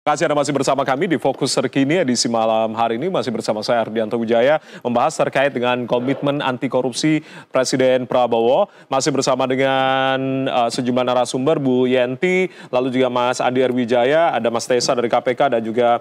Terima kasih Anda masih bersama kami di Fokus Terkini edisi malam hari ini. Masih bersama saya Ardianto Wijaya membahas terkait dengan komitmen anti korupsi Presiden Prabowo. Masih bersama dengan sejumlah narasumber, Bu Yenti, lalu juga Mas Andi Wijaya, ada Mas Tesa dari KPK dan juga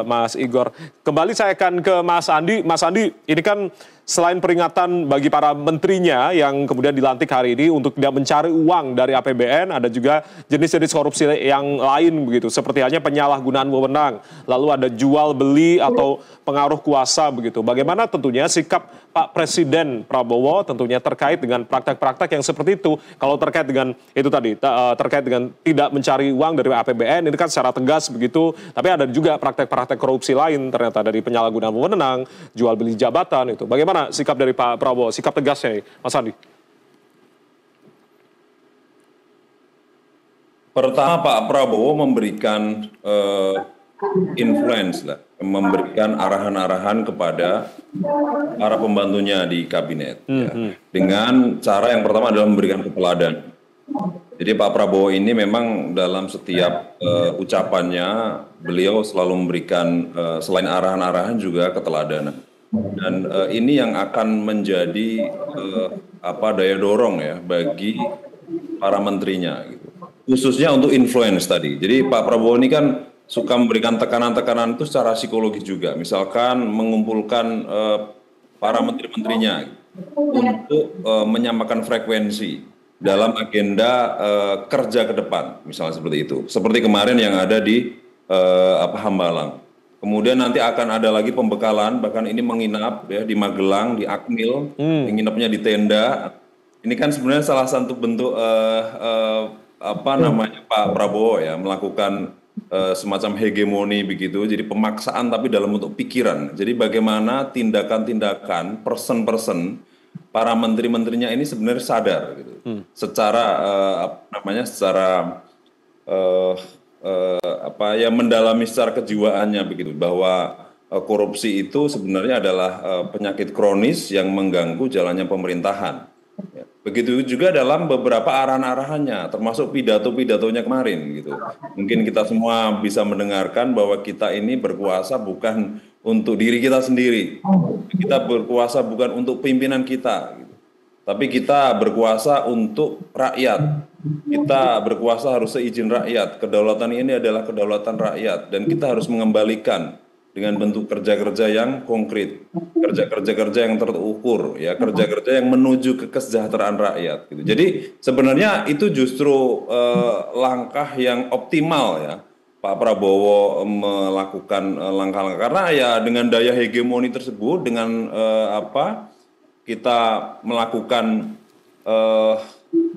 Mas Igor. Kembali saya akan ke Mas Andi. Mas Andi, ini kan selain peringatan bagi para menterinya yang kemudian dilantik hari ini untuk tidak mencari uang dari APBN, ada juga jenis-jenis korupsi yang lain begitu, seperti hanya penyalahgunaan wewenang, lalu ada jual beli atau pengaruh kuasa begitu. Bagaimana tentunya sikap Pak Presiden Prabowo tentunya terkait dengan praktek-praktek yang seperti itu? Kalau terkait dengan itu tadi, terkait dengan tidak mencari uang dari APBN, ini kan secara tegas begitu, tapi ada juga praktek-praktek korupsi lain ternyata dari penyalahgunaan wewenang, jual beli jabatan itu. Bagaimana sikap dari Pak Prabowo, sikap tegasnya, Mas Andi? Pertama, Pak Prabowo memberikan influence, memberikan arahan-arahan kepada para pembantunya di kabinet, dengan cara yang pertama adalah memberikan keteladanan. Jadi Pak Prabowo ini memang dalam setiap ucapannya beliau selalu memberikan selain arahan-arahan juga keteladanan. Dan ini yang akan menjadi daya dorong ya bagi para menterinya, gitu. Khususnya untuk influence tadi. Jadi Pak Prabowo ini kan suka memberikan tekanan-tekanan itu secara psikologis juga. Misalkan mengumpulkan para menteri-menterinya untuk menyamakan frekuensi dalam agenda kerja ke depan, misalnya seperti itu. Seperti kemarin yang ada di Hambalang. Kemudian nanti akan ada lagi pembekalan, bahkan ini menginap ya di Magelang, di Akmil, menginapnya di tenda. Ini kan sebenarnya salah satu bentuk Pak Prabowo ya melakukan semacam hegemoni begitu, jadi pemaksaan tapi dalam bentuk pikiran. Jadi bagaimana tindakan-tindakan person-person para menteri-menterinya ini sebenarnya sadar gitu, secara mendalami secara kejiwaannya begitu, bahwa korupsi itu sebenarnya adalah penyakit kronis yang mengganggu jalannya pemerintahan. Ya. Begitu juga dalam beberapa arahan-arahannya, termasuk pidato-pidatonya kemarin gitu. Mungkin kita semua bisa mendengarkan bahwa kita ini berkuasa bukan untuk diri kita sendiri, kita berkuasa bukan untuk pimpinan kita, gitu. Tapi kita berkuasa untuk rakyat. Kita berkuasa harus seizin rakyat. Kedaulatan ini adalah kedaulatan rakyat dan kita harus mengembalikan dengan bentuk kerja-kerja yang konkret, kerja-kerja yang terukur, ya, kerja-kerja yang menuju ke kesejahteraan rakyat. Gitu. Jadi sebenarnya itu justru langkah yang optimal ya Pak Prabowo melakukan langkah-langkah, karena ya dengan daya hegemoni tersebut, dengan kita melakukan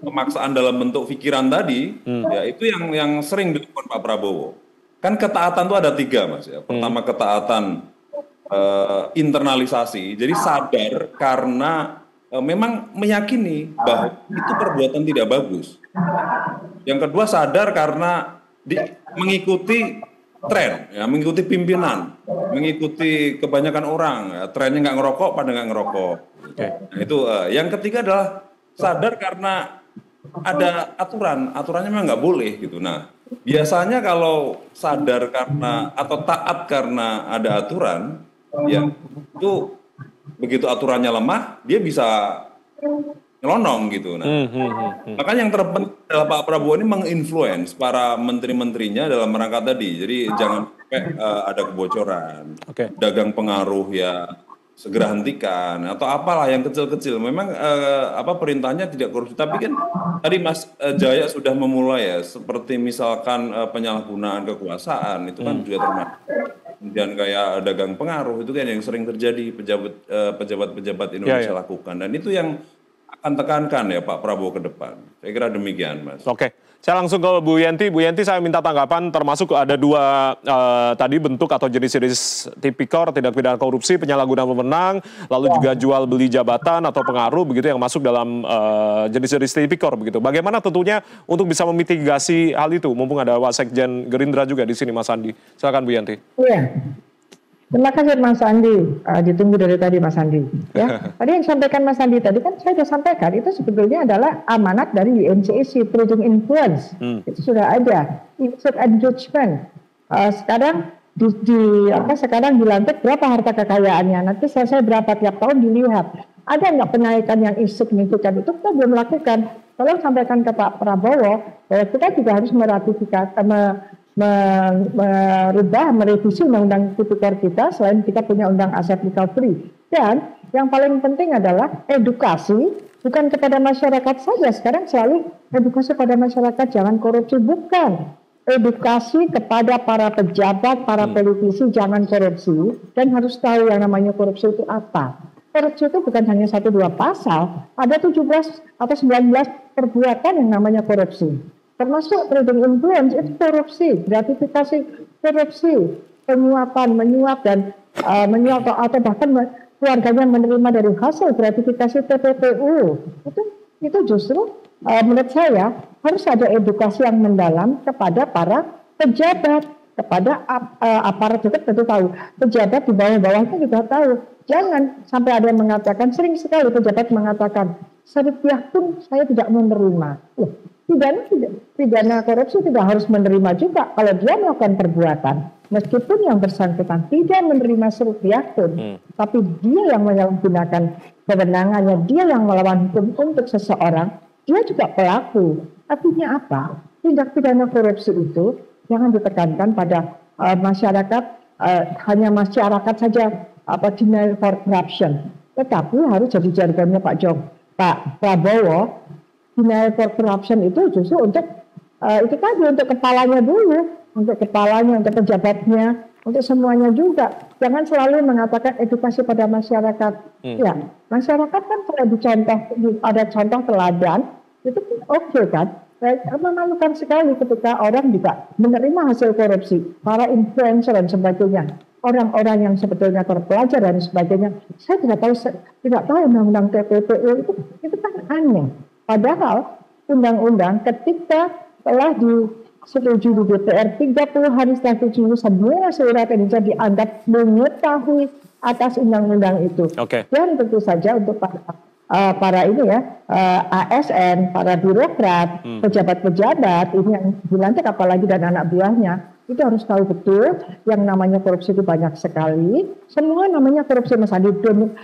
pemaksaan dalam bentuk pikiran tadi, ya itu yang sering dilakukan Pak Prabowo. Kan ketaatan itu ada 3, Mas ya. Pertama ketaatan internalisasi, jadi sadar karena memang meyakini bahwa itu perbuatan tidak bagus. Yang kedua sadar karena mengikuti tren, ya, mengikuti pimpinan, mengikuti kebanyakan orang, ya, trennya nggak ngerokok pada nggak ngerokok. Nah, itu yang ketiga adalah sadar karena ada aturannya memang nggak boleh gitu. Nah, biasanya kalau sadar karena atau taat karena ada aturan, ya itu begitu aturannya lemah, dia bisa nyelonong gitu. Nah, makanya yang terpenting adalah Pak Prabowo ini menginfluence para menteri-menterinya dalam rangka tadi. Jadi jangan sampai ada kebocoran, dagang pengaruh ya segera hentikan atau apalah yang kecil-kecil. Memang perintahnya tidak korupsi, tapi kan tadi Mas Jaya sudah memulai ya, seperti misalkan penyalahgunaan kekuasaan itu kan juga termasuk. Kemudian kayak dagang pengaruh itu kan yang sering terjadi pejabat-pejabat Indonesia lakukan, dan itu yang akan tekankan ya Pak Prabowo ke depan. Saya kira demikian, Mas. Oke, saya langsung ke Bu Yenti. Bu Yenti, saya minta tanggapan, termasuk ada 2 tadi bentuk atau jenis-jenis tipikor tindak pidana korupsi, penyalahgunaan wewenang, lalu juga jual beli jabatan atau pengaruh begitu yang masuk dalam jenis-jenis tipikor begitu. Bagaimana tentunya untuk bisa memitigasi hal itu? Mumpung ada Wasekjen Gerindra juga di sini, Mas Andi. Silakan Bu Yenti. Iya. Terima kasih Mas Andi, ditunggu dari tadi Mas Andi. Ya, tadi yang disampaikan Mas Andi tadi kan saya sudah sampaikan, itu sebetulnya adalah amanat dari UNCEC, Prudent Influence. Itu sudah ada, Insight and Judgment. sekarang sekarang dilantik berapa harta kekayaannya, nanti selesai berapa tiap tahun dilihat. Ada nggak penaikan yang signifikan, itu kita belum lakukan. Tolong sampaikan ke Pak Prabowo, kita juga harus merubah, merevisi undang-undang tipikor kita, selain kita punya undang aset recovery. Dan yang paling penting adalah edukasi, bukan kepada masyarakat saja. Sekarang selalu edukasi pada masyarakat, jangan korupsi, bukan. Edukasi kepada para pejabat, para politisi, jangan korupsi, dan harus tahu yang namanya korupsi itu apa. Korupsi itu bukan hanya 1-2 pasal, ada 17 atau 19 perbuatan yang namanya korupsi. Termasuk trading influence, itu korupsi, gratifikasi korupsi, penyuapan, menyuap, dan menyuap atau bahkan keluarganya menerima dari hasil gratifikasi TPPU. Itu justru menurut saya harus ada edukasi yang mendalam kepada para pejabat, kepada aparat juga tentu tahu. Pejabat di bawah-bawahnya juga tahu. Jangan sampai ada yang mengatakan, sering sekali pejabat mengatakan, serupiah pun saya tidak menerima. Pidana korupsi tidak harus menerima juga kalau dia melakukan perbuatan. Meskipun yang bersangkutan tidak menerima serupiah pun, tapi dia yang menyalahgunakan kewenangannya, dia yang melawan hukum untuk seseorang, dia juga pelaku. Artinya apa? Tindak pidana korupsi itu jangan ditekankan pada masyarakat, hanya masyarakat saja, denial for corruption. Tetapi harus jadi jargonnya Pak Prabowo, denial for corruption itu justru untuk itu tadi, untuk kepalanya dulu, untuk kepalanya, untuk pejabatnya, untuk semuanya juga. Jangan selalu mengatakan edukasi pada masyarakat. Ya, masyarakat kan kalau ada contoh teladan, itu oke kan. Memalukan sekali ketika orang juga menerima hasil korupsi, para influencer dan sebagainya, orang-orang yang sebetulnya terpelajar dan sebagainya. Saya tidak tahu undang-undang TPPU itu kan aneh. Padahal undang-undang ketika telah disetujui di DPR 30 hari setelah disetujui, semua seluruh Indonesia dianggap mengetahui atas undang-undang itu. Dan tentu saja untuk para ini ya, ASN, para birokrat, pejabat-pejabat ini yang dilantik apalagi dan anak buahnya, itu harus tahu betul yang namanya korupsi itu banyak sekali. Semua namanya korupsi, Mas Andi, don't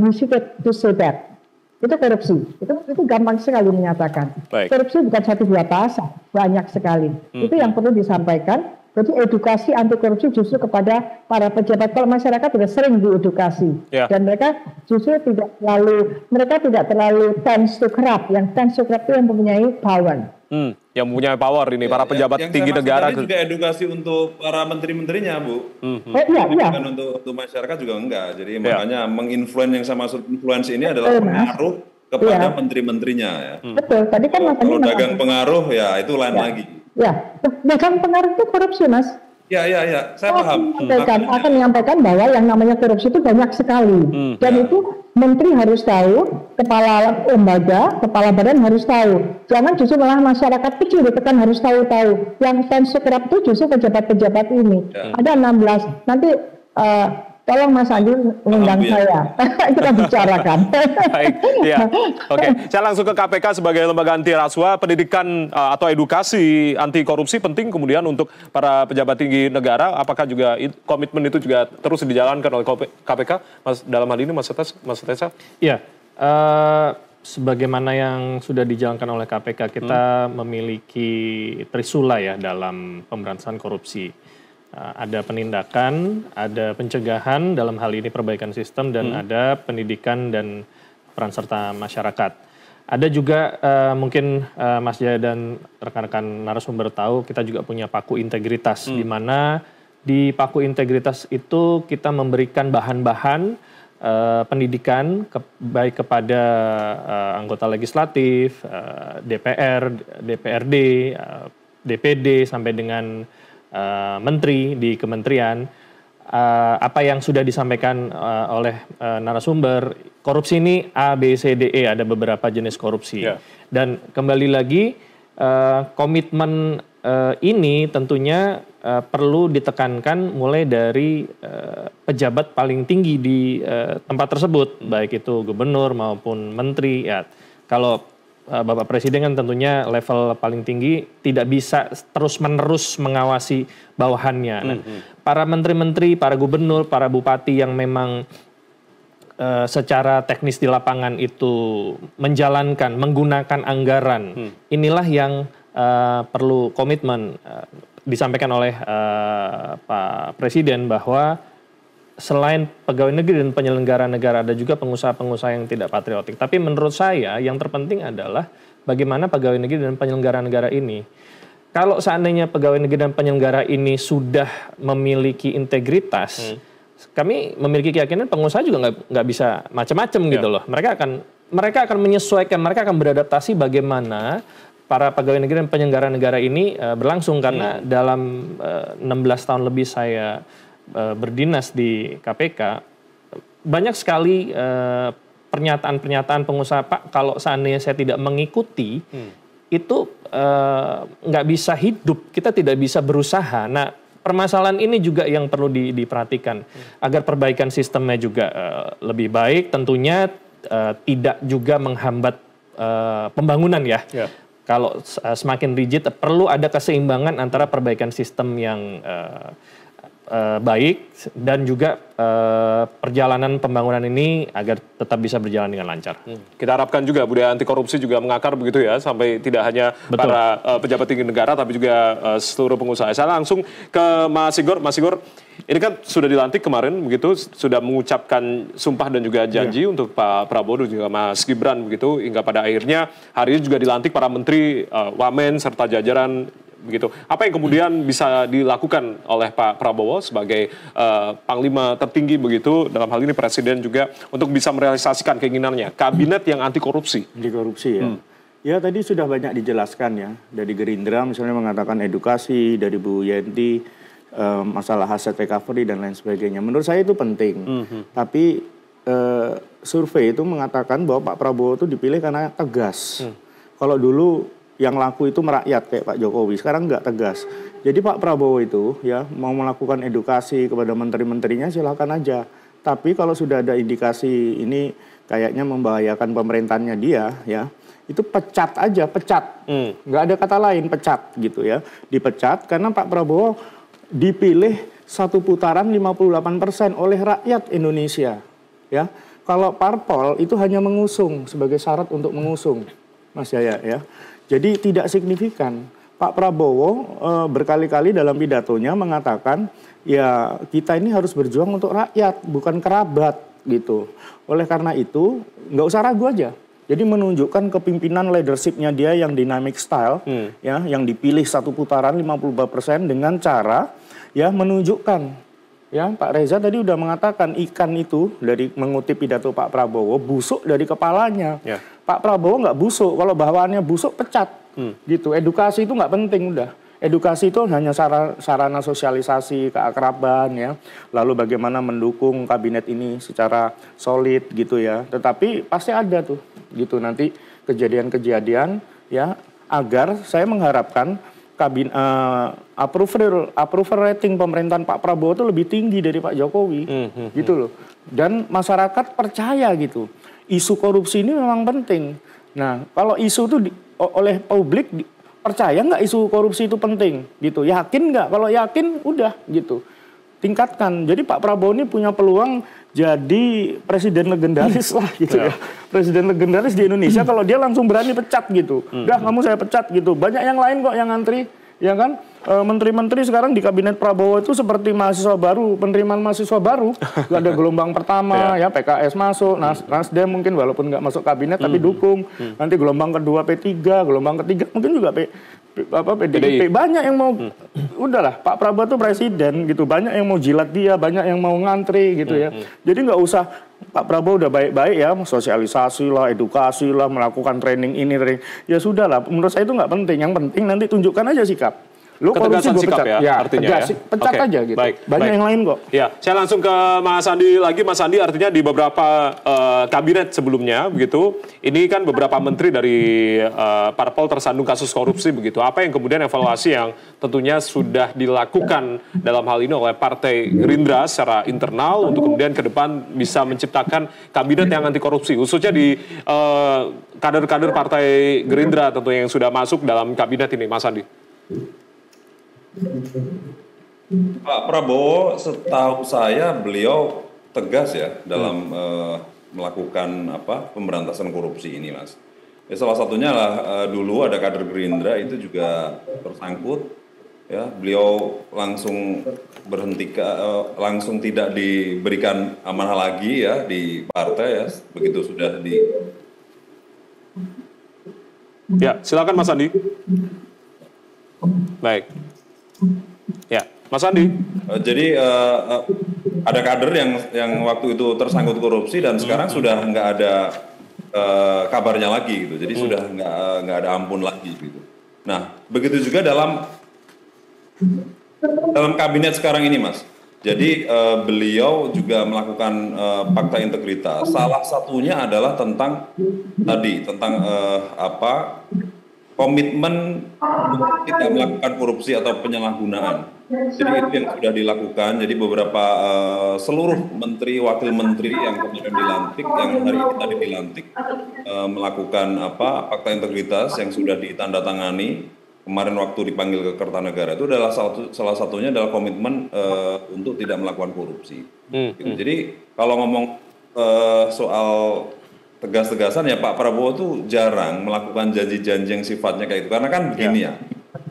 hesitate to say that. Itu korupsi, itu gampang sekali menyatakan. Korupsi bukan 1-2 pasal, banyak sekali. Itu yang perlu disampaikan. Jadi edukasi anti korupsi justru kepada para pejabat. Kalau masyarakat sudah sering diedukasi, dan mereka justru tidak terlalu tends to corrupt. Yang tends to corrupt itu yang mempunyai power. Yang mempunyai power ini, para pejabat tinggi negara. Yang juga edukasi untuk para menteri-menterinya, Bu. Bukan untuk masyarakat juga enggak. Jadi makanya menginfluence yang sama influence ini adalah pengaruh kepada menteri-menterinya. Ya. Betul. Tadi kan kalau dagang pengaruh ya itu lain lagi. Ya, dagang pengaruh itu korupsi, Mas. Ya, saya paham. Akan menyampaikan bahwa yang namanya korupsi itu banyak sekali. Dan itu menteri harus tahu, kepala lembaga, kepala badan harus tahu. Jangan justru malah masyarakat kecil ditekan harus tahu-tahu. Yang tends to corrupt itu justru pejabat-pejabat ini. Ada 16. Nanti tolong Mas Andi undang saya, kita bicarakan. Baik, ya. Oke. Saya langsung ke KPK sebagai lembaga anti rasuah, pendidikan atau edukasi anti korupsi penting kemudian untuk para pejabat tinggi negara. Apakah juga komitmen itu juga terus dijalankan oleh KPK, Mas, dalam hal ini Mas Tessa? Iya. Sebagaimana yang sudah dijalankan oleh KPK, kita memiliki trisula ya dalam pemberantasan korupsi. Ada penindakan, ada pencegahan, dalam hal ini perbaikan sistem, dan ada pendidikan dan peran serta masyarakat. Ada juga mungkin Mas Jaya dan rekan-rekan narasumber tahu, kita juga punya paku integritas, di mana di paku integritas itu kita memberikan bahan-bahan pendidikan baik kepada anggota legislatif, DPR, DPRD, DPD, sampai dengan menteri di kementerian, apa yang sudah disampaikan oleh narasumber, korupsi ini A, B, C, D, E, ada beberapa jenis korupsi. Dan kembali lagi, komitmen ini tentunya perlu ditekankan mulai dari pejabat paling tinggi di tempat tersebut, baik itu gubernur maupun menteri. Ya, kalau Bapak Presiden kan tentunya level paling tinggi tidak bisa terus-menerus mengawasi bawahannya. Nah, para menteri-menteri, para gubernur, para bupati yang memang secara teknis di lapangan itu menjalankan, menggunakan anggaran, inilah yang perlu komitmen. Disampaikan oleh Pak Presiden bahwa selain pegawai negeri dan penyelenggara negara, ada juga pengusaha-pengusaha yang tidak patriotik. Tapi menurut saya yang terpenting adalah bagaimana pegawai negeri dan penyelenggara negara ini. Kalau seandainya pegawai negeri dan penyelenggara ini sudah memiliki integritas, kami memiliki keyakinan pengusaha juga nggak bisa macam-macam gitu loh. Mereka akan menyesuaikan, mereka akan beradaptasi bagaimana para pegawai negeri dan penyelenggara negara ini berlangsung. Karena dalam 16 tahun lebih saya berdinas di KPK, banyak sekali pernyataan-pernyataan pengusaha, Pak, kalau seandainya saya tidak mengikuti, itu nggak bisa hidup, kita tidak bisa berusaha. Nah, permasalahan ini juga yang perlu diperhatikan, agar perbaikan sistemnya juga lebih baik, tentunya tidak juga menghambat pembangunan ya. Kalau semakin rigid, perlu ada keseimbangan antara perbaikan sistem yang baik dan juga perjalanan pembangunan ini agar tetap bisa berjalan dengan lancar. Kita harapkan juga budaya anti korupsi juga mengakar begitu ya, sampai tidak hanya para pejabat tinggi negara tapi juga seluruh pengusaha. Saya langsung ke Mas Sigor. Mas Sigor, ini kan sudah dilantik kemarin begitu, sudah mengucapkan sumpah dan juga janji untuk Pak Prabowo dan juga Mas Gibran begitu, hingga pada akhirnya hari ini juga dilantik para menteri, wamen serta jajaran begitu. Apa yang kemudian bisa dilakukan oleh Pak Prabowo sebagai panglima tertinggi begitu, dalam hal ini presiden juga, untuk bisa merealisasikan keinginannya kabinet yang anti korupsi? Anti korupsi ya. Ya tadi sudah banyak dijelaskan ya, dari Gerindra misalnya mengatakan edukasi, dari Bu Yenti masalah aset recovery dan lain sebagainya. Menurut saya itu penting. Tapi survei itu mengatakan bahwa Pak Prabowo itu dipilih karena tegas. Kalau dulu yang laku itu merakyat kayak Pak Jokowi, sekarang nggak tegas. Jadi Pak Prabowo itu ya mau melakukan edukasi kepada menteri-menterinya silakan aja. Tapi kalau sudah ada indikasi ini kayaknya membahayakan pemerintahannya dia ya, itu pecat aja, pecat. Nggak ada kata lain, pecat gitu ya. Dipecat karena Pak Prabowo dipilih satu putaran 58% oleh rakyat Indonesia ya. Kalau parpol itu hanya mengusung sebagai syarat untuk mengusung, Mas Yaya ya. Jadi tidak signifikan. Pak Prabowo berkali-kali dalam pidatonya mengatakan ya kita ini harus berjuang untuk rakyat, bukan kerabat gitu. Oleh karena itu nggak usah ragu aja. Jadi menunjukkan kepimpinan leadership-nya dia yang dynamic style, ya, yang dipilih satu putaran 54% dengan cara ya menunjukkan. Ya, Pak Reza tadi udah mengatakan ikan itu, dari mengutip pidato Pak Prabowo, busuk dari kepalanya. Ya. Pak Prabowo nggak busuk, kalau bawaannya busuk pecat. Gitu. Edukasi itu nggak penting udah. Edukasi itu hanya sarana sosialisasi, keakraban ya. Lalu bagaimana mendukung kabinet ini secara solid gitu ya. Tetapi pasti ada tuh gitu nanti kejadian-kejadian ya, agar saya mengharapkan approval rating pemerintahan Pak Prabowo itu lebih tinggi dari Pak Jokowi gitu loh. Dan masyarakat percaya gitu. Isu korupsi ini memang penting. Nah, kalau isu itu oleh publik percaya nggak isu korupsi itu penting gitu, yakin nggak? Kalau yakin udah gitu, tingkatkan. Jadi Pak Prabowo ini punya peluang jadi presiden legendaris lah gitu ya. Presiden legendaris di Indonesia kalau dia langsung berani pecat gitu. Udah kamu saya pecat gitu. Banyak yang lain kok yang ngantri, ya kan? Menteri-menteri sekarang di kabinet Prabowo itu seperti mahasiswa baru, penerimaan mahasiswa baru. Gak ada gelombang pertama ya, PKS masuk, Nasdem mungkin walaupun nggak masuk kabinet tapi dukung. Nanti gelombang kedua P3, gelombang ketiga mungkin juga PDIP. Banyak yang mau, udahlah Pak Prabowo itu presiden gitu, banyak yang mau jilat dia, banyak yang mau ngantri gitu ya. Jadi nggak usah Pak Prabowo udah baik-baik ya, sosialisasi lah, edukasi lah, melakukan training ini, training. Ya sudah lah, menurut saya itu nggak penting. Yang penting nanti tunjukkan aja sikap. Lo korupsi ketegasan gue sikap pecat. ya, artinya tegas, ya. pecat Oke, aja gitu. baik, Banyak baik. yang lain kok. Ya, saya langsung ke Mas Andi lagi. Mas Andi, artinya di beberapa kabinet sebelumnya begitu, ini kan beberapa menteri dari parpol tersandung kasus korupsi begitu. Apa yang kemudian evaluasi yang tentunya sudah dilakukan dalam hal ini oleh Partai Gerindra secara internal untuk kemudian ke depan bisa menciptakan kabinet yang anti korupsi, khususnya di kader-kader Partai Gerindra tentunya yang sudah masuk dalam kabinet ini, Mas Andi. Pak Prabowo, setahu saya beliau tegas ya dalam melakukan pemberantasan korupsi ini, Mas. Ya, salah satunya lah dulu ada kader Gerindra itu juga tersangkut, ya beliau langsung langsung tidak diberikan amanah lagi ya di partai ya, begitu sudah di. Ya, silakan Mas Andi. Baik. Ya, Mas Andi. Jadi ada kader yang waktu itu tersangkut korupsi dan sekarang sudah nggak ada kabarnya lagi gitu. Jadi sudah nggak ada ampun lagi gitu. Nah, begitu juga dalam kabinet sekarang ini, Mas. Jadi beliau juga melakukan fakta integritas. Salah satunya adalah tentang komitmen untuk tidak melakukan korupsi atau penyalahgunaan. Jadi itu yang sudah dilakukan. Jadi beberapa seluruh menteri, wakil menteri yang kemarin dilantik, yang hari ini tadi dilantik, melakukan fakta integritas yang sudah ditandatangani kemarin waktu dipanggil ke Kertanegara. Itu adalah salah satunya adalah komitmen untuk tidak melakukan korupsi. Gitu. Jadi kalau ngomong soal tegas-tegasan ya Pak Prabowo tuh jarang melakukan janji-janji yang sifatnya kayak itu. Karena kan begini ya,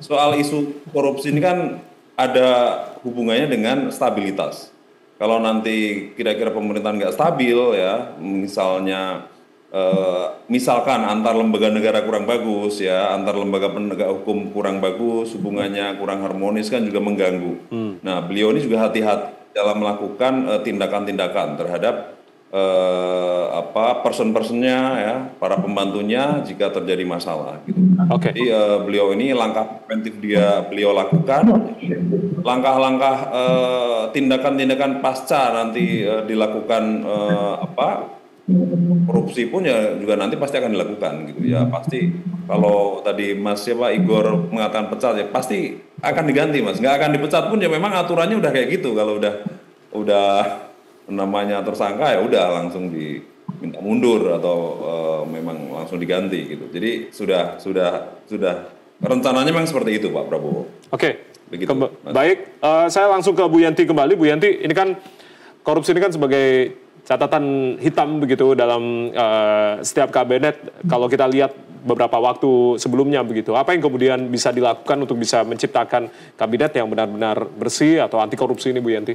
soal isu korupsi ini kan ada hubungannya dengan stabilitas. Kalau nanti kira-kira pemerintahan nggak stabil ya, misalkan antar lembaga negara kurang bagus ya, antar lembaga penegak hukum kurang bagus, hubungannya kurang harmonis kan juga mengganggu. Nah, beliau ini juga hati-hati dalam melakukan tindakan-tindakan terhadap person-personnya ya, para pembantunya jika terjadi masalah gitu. Jadi beliau ini langkah preventif beliau lakukan, langkah-langkah tindakan-tindakan pasca nanti dilakukan korupsi pun ya juga nanti pasti akan dilakukan gitu ya. Pasti kalau tadi Mas Igor mengatakan pecat ya pasti akan diganti, Mas. Nggak akan dipecat pun ya memang aturannya udah kayak gitu. Kalau udah namanya tersangka ya udah langsung diminta mundur atau memang langsung diganti gitu. Jadi sudah rencananya memang seperti itu Pak Prabowo. Oke. Begitu, baik, saya langsung ke Bu Yanti kembali. Bu Yanti, ini kan korupsi ini kan sebagai catatan hitam begitu dalam setiap kabinet. Kalau kita lihat beberapa waktu sebelumnya begitu, apa yang kemudian bisa dilakukan untuk bisa menciptakan kabinet yang benar-benar bersih atau anti korupsi ini, Bu Yanti?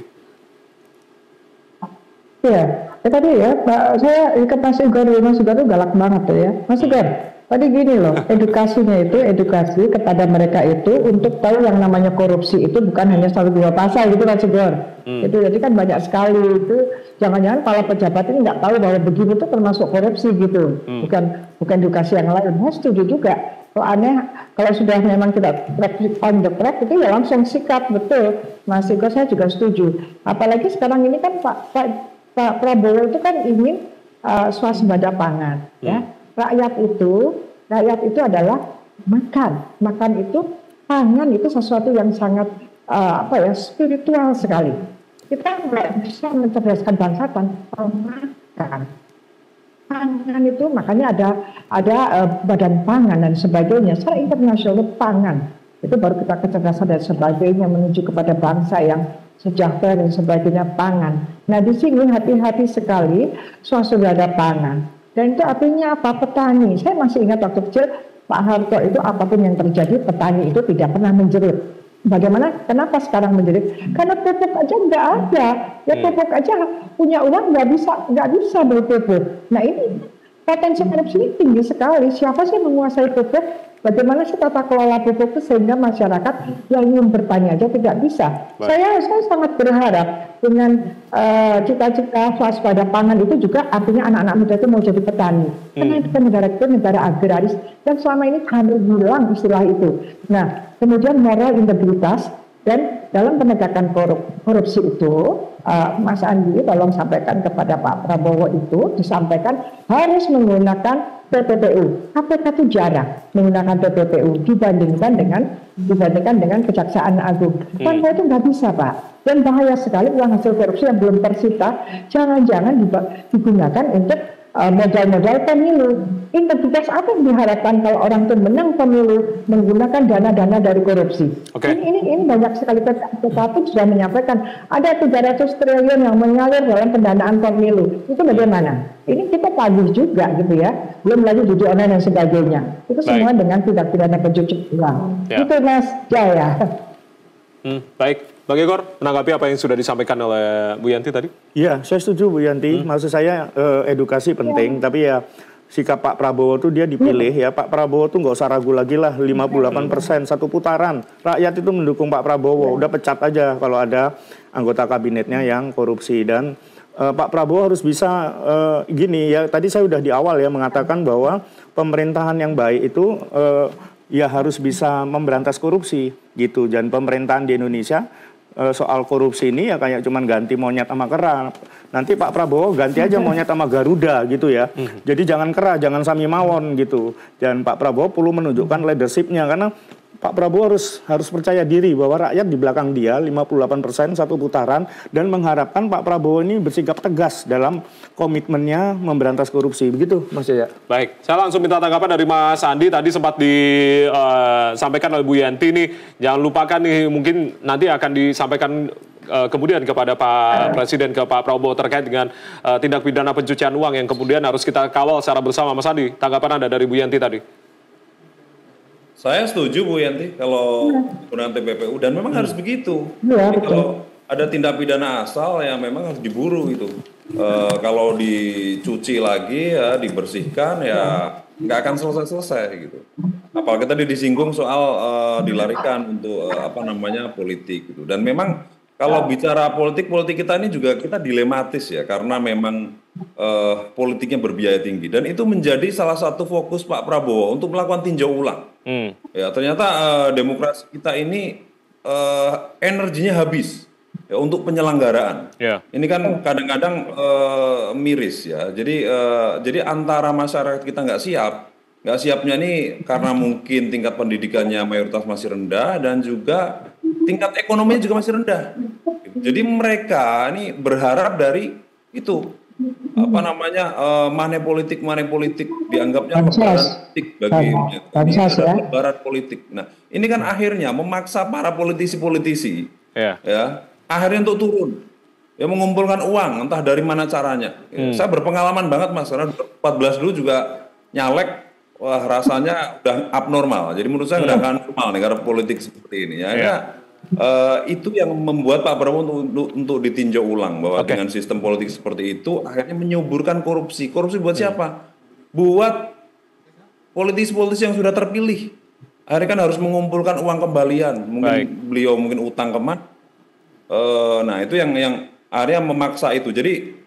Ya tadi ya, saya ikut Mas Igor itu galak banget tuh ya. Mas Igor, tadi gini loh, edukasinya itu edukasi kepada mereka itu untuk tahu yang namanya korupsi itu bukan hanya 1-2 pasal gitu Mas Igor. Itu jadi kan banyak sekali itu, jangan-jangan para pejabat ini nggak tahu bahwa begini itu termasuk korupsi gitu. Bukan edukasi yang lain. Saya setuju juga. Kalau aneh, kalau sudah memang tidak on the track itu ya langsung sikap, betul. Mas Igor saya juga setuju. Apalagi sekarang ini kan Pak Prabowo itu kan ingin swasembada pangan, ya. Rakyat itu adalah makan itu pangan itu sesuatu yang sangat spiritual sekali. Kita nggak bisa mencerdaskan bangsa tanpa makan. Pangan itu makanya ada badan pangan dan sebagainya. Secara internasional pangan itu baru kita kecerdasan dan sebagainya menuju kepada bangsa yang sejahtera dan sebagainya pangan. Nah di sini hati-hati sekali swasembada pangan. Dan itu artinya apa? Petani. Saya masih ingat waktu kecil Pak Harto itu apapun yang terjadi petani itu tidak pernah menjerit. Bagaimana? Kenapa sekarang menjerit? Karena pupuk aja nggak ada. Ya pupuk aja punya uang nggak bisa beli pupuk. Nah ini potensi korupsi ini tinggi sekali. Siapa sih menguasai pupuk? Bagaimana sih tata kelola pupuk itu sehingga masyarakat yang ingin bertanya aja tidak bisa. Saya sangat berharap dengan cita-cita swasembada pangan itu juga artinya anak-anak muda itu mau jadi petani. Karena negara itu negara agraris dan selama ini hampir hilang istilah itu. Nah, kemudian moral integritas dan dalam penegakan korupsi itu, Mas Andi tolong sampaikan kepada Pak Prabowo itu disampaikan harus menggunakan TPPU. KPK itu jarang menggunakan TPPU dibandingkan dengan Kejaksaan Agung. Tanpa itu nggak bisa, Pak. Dan bahaya sekali uang hasil korupsi yang belum tersita jangan-jangan digunakan untuk modal-modal pemilu. Integritas apa yang diharapkan kalau orang itu menang pemilu menggunakan dana-dana dari korupsi? Ini banyak sekali PKP sudah menyampaikan ada 300 triliun yang mengalir dalam pendanaan pemilu. Itu bagaimana? Ini kita tagih juga gitu ya. Belum lagi judi online dan sebagainya. Itu semua dengan tindak pidana pencucian uang. Itu Mas Jaya. Baik. Bang Igor, menanggapi apa yang sudah disampaikan oleh Bu Yanti tadi? Iya, saya setuju Bu Yanti. Maksud saya edukasi penting, tapi ya sikap Pak Prabowo tuh dia dipilih ya. Pak Prabowo tuh nggak usah ragu lagi lah, 58% satu putaran. Rakyat itu mendukung Pak Prabowo, udah pecat aja kalau ada anggota kabinetnya yang korupsi. Dan Pak Prabowo harus bisa gini ya, tadi saya udah di awal ya mengatakan bahwa pemerintahan yang baik itu ya harus bisa memberantas korupsi gitu. Dan pemerintahan di Indonesia soal korupsi ini ya kayak cuman ganti monyet sama kera. Nanti Pak Prabowo ganti aja monyet sama Garuda gitu ya. Jadi jangan kera, jangan sami mawon gitu. Dan Pak Prabowo perlu menunjukkan leadership-nya karena Pak Prabowo harus percaya diri bahwa rakyat di belakang dia 58% satu putaran dan mengharapkan Pak Prabowo ini bersikap tegas dalam komitmennya memberantas korupsi. Begitu Mas Jaya. Baik, saya langsung minta tanggapan dari Mas Andi. Tadi sempat disampaikan oleh Bu Yanti nih, jangan lupakan nih mungkin nanti akan disampaikan kemudian kepada Pak Presiden, ke Pak Prabowo terkait dengan tindak pidana pencucian uang yang kemudian harus kita kawal secara bersama. Mas Andi, tanggapan Anda dari Bu Yanti tadi? Saya setuju Bu Yanti kalau penggunaan TPPU dan memang harus begitu. Jadi kalau ada tindak pidana asal ya memang harus diburu itu. Kalau dicuci lagi ya dibersihkan ya nggak akan selesai-selesai gitu. Apalagi tadi disinggung soal dilarikan untuk politik gitu. Dan memang kalau bicara politik kita ini juga kita dilematis ya karena memang politiknya berbiaya tinggi dan itu menjadi salah satu fokus Pak Prabowo untuk melakukan tinjau ulang. Ya ternyata demokrasi kita ini energinya habis ya untuk penyelenggaraan. Ini kan kadang-kadang miris ya. Jadi antara masyarakat kita nggak siapnya nih karena mungkin tingkat pendidikannya mayoritas masih rendah dan juga tingkat ekonominya juga masih rendah. Jadi mereka ini berharap dari itu money politik dianggapnya lebaran politik bagi lebaran politik. Nah ini kan akhirnya memaksa para politisi ya akhirnya untuk turun ya mengumpulkan uang entah dari mana caranya. Saya berpengalaman banget Mas karena 2014 dulu juga nyalek. Wah rasanya udah abnormal. Jadi menurut saya udah normal negara politik seperti ini ya. Itu yang membuat Pak Prabowo untuk ditinjau ulang bahwa dengan sistem politik seperti itu akhirnya menyuburkan korupsi. Korupsi buat siapa? Buat politisi-politisi yang sudah terpilih. Akhirnya kan harus mengumpulkan uang kembalian. Beliau mungkin utang kemat. Nah itu yang akhirnya memaksa itu. Jadi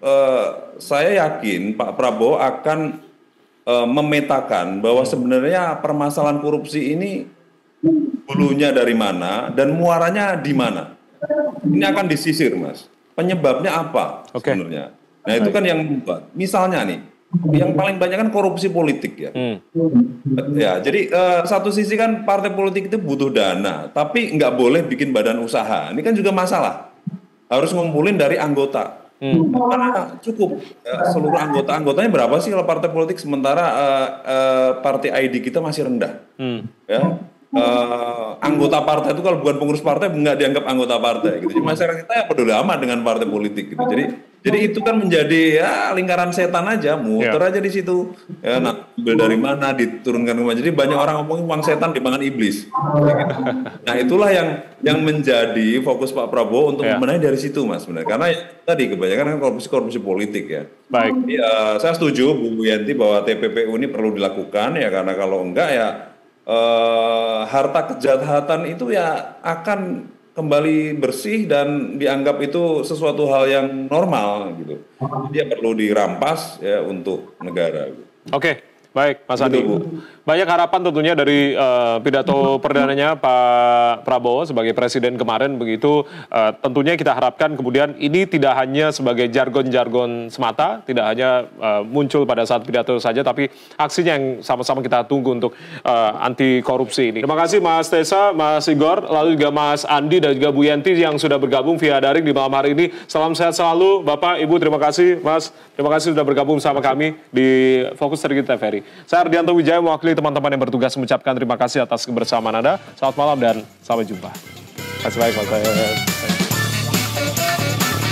saya yakin Pak Prabowo akan memetakan bahwa sebenarnya permasalahan korupsi ini hulunya dari mana dan muaranya di mana. Ini akan disisir Mas. Penyebabnya apa sebenarnya? Nah itu kan yang membuat. Misalnya nih, yang paling banyak kan korupsi politik ya. Ya jadi satu sisi kan partai politik itu butuh dana, tapi nggak boleh bikin badan usaha. Ini kan juga masalah. Harus ngumpulin dari anggota. Karena cukup seluruh anggotanya berapa sih kalau partai politik sementara partai ID kita masih rendah. Ya. Anggota partai itu kalau bukan pengurus partai nggak dianggap anggota partai gitu. Jadi masyarakat kita ya peduli amat dengan partai politik gitu. Jadi itu kan menjadi ya lingkaran setan aja, muter aja di situ. Ya, nah, dari mana diturunkan ke mana. Jadi banyak orang ngomongin uang setan dimakan iblis. Gitu. Nah, itulah yang menjadi fokus Pak Prabowo untuk membenahi dari situ, Mas. Benar. Karena tadi kebanyakan kan korupsi politik ya. Baik. Saya setuju Bu Yanti bahwa TPPU ini perlu dilakukan ya karena kalau enggak ya harta kejahatan itu ya akan kembali bersih dan dianggap itu sesuatu hal yang normal gitu. Dia perlu dirampas ya untuk negara. Oke, baik Mas Andi. Banyak harapan tentunya dari pidato perdananya Pak Prabowo sebagai presiden kemarin begitu. Tentunya kita harapkan kemudian ini tidak hanya sebagai jargon-jargon semata, tidak hanya muncul pada saat pidato saja, tapi aksinya yang sama-sama kita tunggu untuk anti korupsi ini. Terima kasih Mas Tessa, Mas Igor, lalu juga Mas Andi dan juga Bu Yenti yang sudah bergabung via daring di malam hari ini. Salam sehat selalu Bapak, Ibu, terima kasih Mas. Terima kasih sudah bergabung bersama kami di Fokus Strategi TVRI. Saya Ardianto Wijaya mewakili teman-teman yang bertugas mengucapkan terima kasih atas kebersamaan Anda. Selamat malam dan sampai jumpa. Terima kasih banyak.